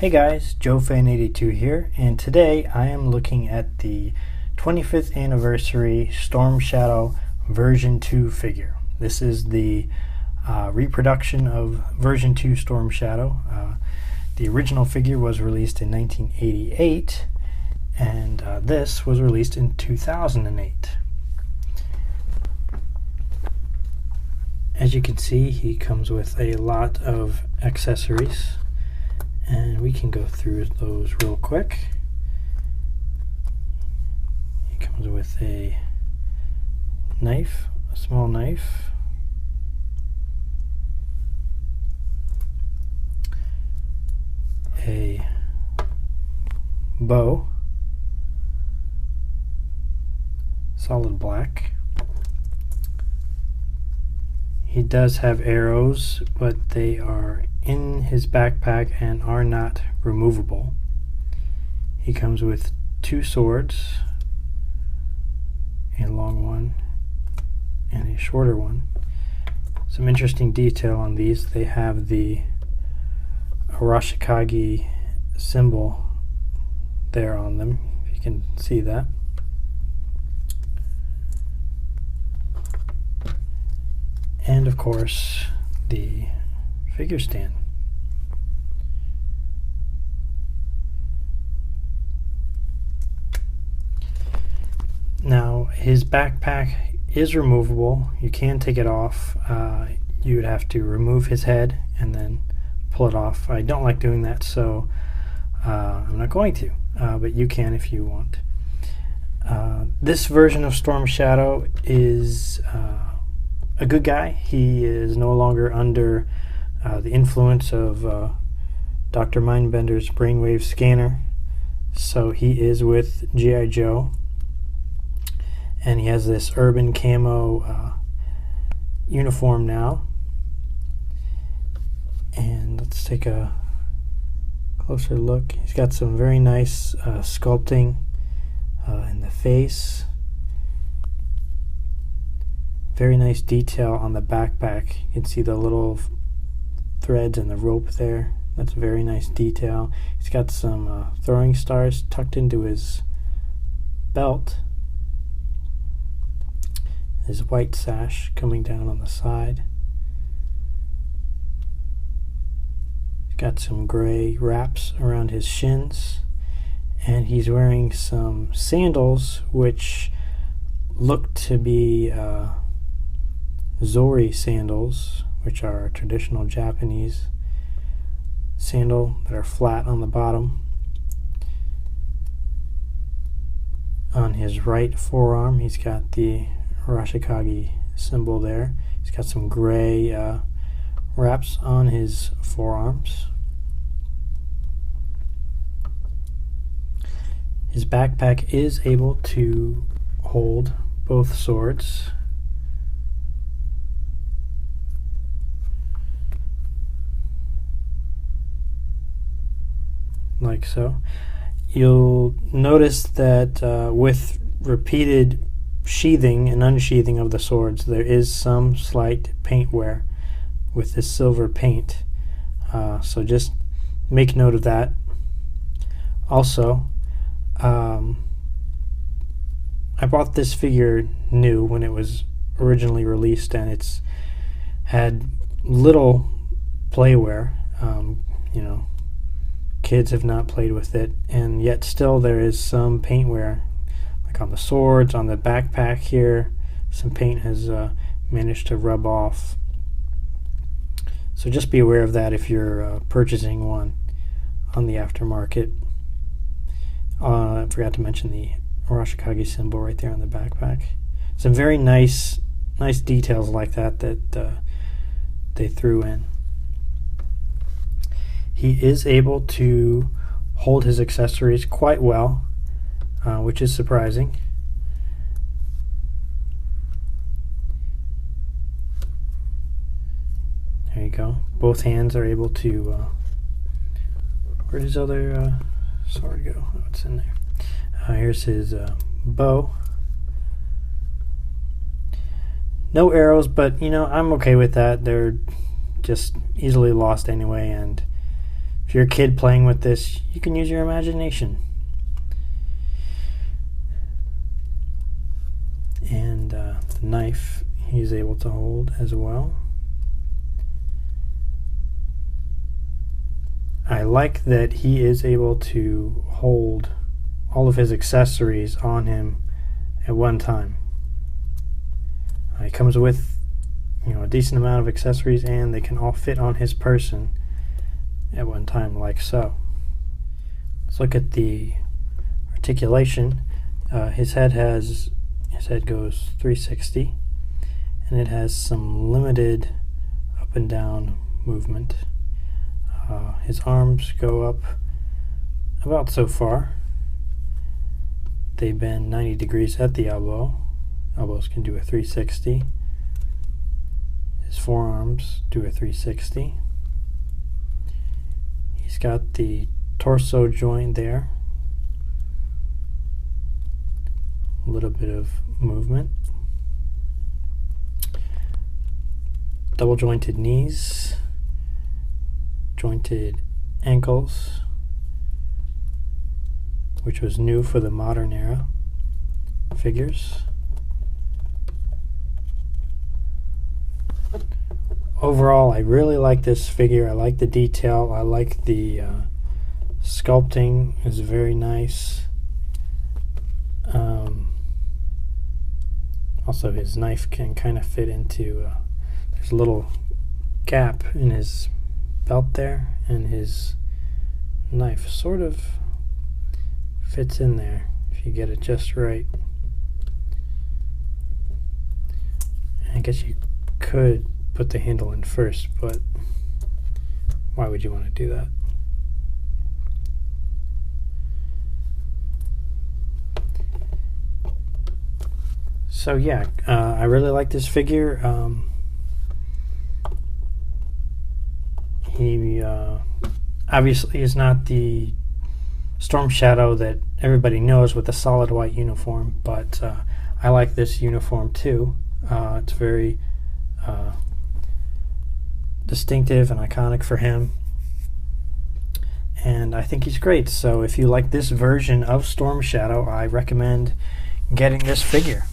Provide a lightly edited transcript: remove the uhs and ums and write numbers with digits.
Hey guys, JoeFan82 here, and today I am looking at the 25th anniversary Storm Shadow version 2 figure. This is the reproduction of version 2 Storm Shadow. The original figure was released in 1988, and this was released in 2008. As you can see, he comes with a lot of accessories, and we can go through those real quick. He comes with a knife, a small knife, a bow, solid black. He does have arrows, but they are in his backpack and are not removable. He comes with two swords, a long one and a shorter one. Some interesting detail on these: they have the Arashikage symbol there on them, if you can see that. And of course, the figure stand. Now, his backpack is removable. You can take it off. You would have to remove his head and then pull it off. I don't like doing that, so I'm not going to, but you can if you want. This version of Storm Shadow is a good guy. He is no longer under the influence of Dr. Mindbender's brainwave scanner, so he is with G.I. Joe, and he has this urban camo uniform now. And let's take a closer look. He's got some very nice sculpting in the face. Very nice detail on the backpack. You can see the little threads and the rope there. That's very nice detail. He's got some throwing stars tucked into his belt. His white sash coming down on the side. He's got some gray wraps around his shins, and he's wearing some sandals which look to be Zori sandals, which are a traditional Japanese sandal that are flat on the bottom. On his right forearm, he's got the Arashikage symbol there. He's got some gray wraps on his forearms. His backpack is able to hold both swords. Like so. You'll notice that with repeated sheathing and unsheathing of the swords, there is some slight paint wear with this silver paint. So just make note of that. Also, I bought this figure new when it was originally released, and it's had little playwear. You know, kids have not played with it, and yet still there is some paint wear, like on the swords, on the backpack here. Some paint has managed to rub off. So just be aware of that if you're purchasing one on the aftermarket. I forgot to mention the Arashikage symbol right there on the backpack. Some very nice details like that they threw in. He is able to hold his accessories quite well, which is surprising. There you go. Both hands are able to... where'd his other sword go? Oh, it's in there. Here's his bow. No arrows, but you know, I'm okay with that. They're just easily lost anyway, and if you're a kid playing with this, you can use your imagination. And the knife he's able to hold as well. I like that he is able to hold all of his accessories on him at one time. He comes with, a decent amount of accessories, and they can all fit on his person at one time, like so. Let's look at the articulation. His head goes 360, and it has some limited up and down movement. His arms go up about so far. They bend 90 degrees at the elbow. Elbows can do a 360. His forearms do a 360. He's got the torso joint there. A little bit of movement. Double jointed knees. Jointed ankles, which was new for the modern era figures. Overall, I really like this figure. I like the detail. I like the sculpting is very nice. Also, his knife can kind of fit into, there's a little gap in his belt there, and his knife sort of fits in there if you get it just right. I guess you could put the handle in first, but why would you want to do that? So yeah, I really like this figure. He obviously is not the Storm Shadow that everybody knows with a solid white uniform, but I like this uniform too. It's very distinctive and iconic for him, and I think he's great. So if you like this version of Storm Shadow, I recommend getting this figure.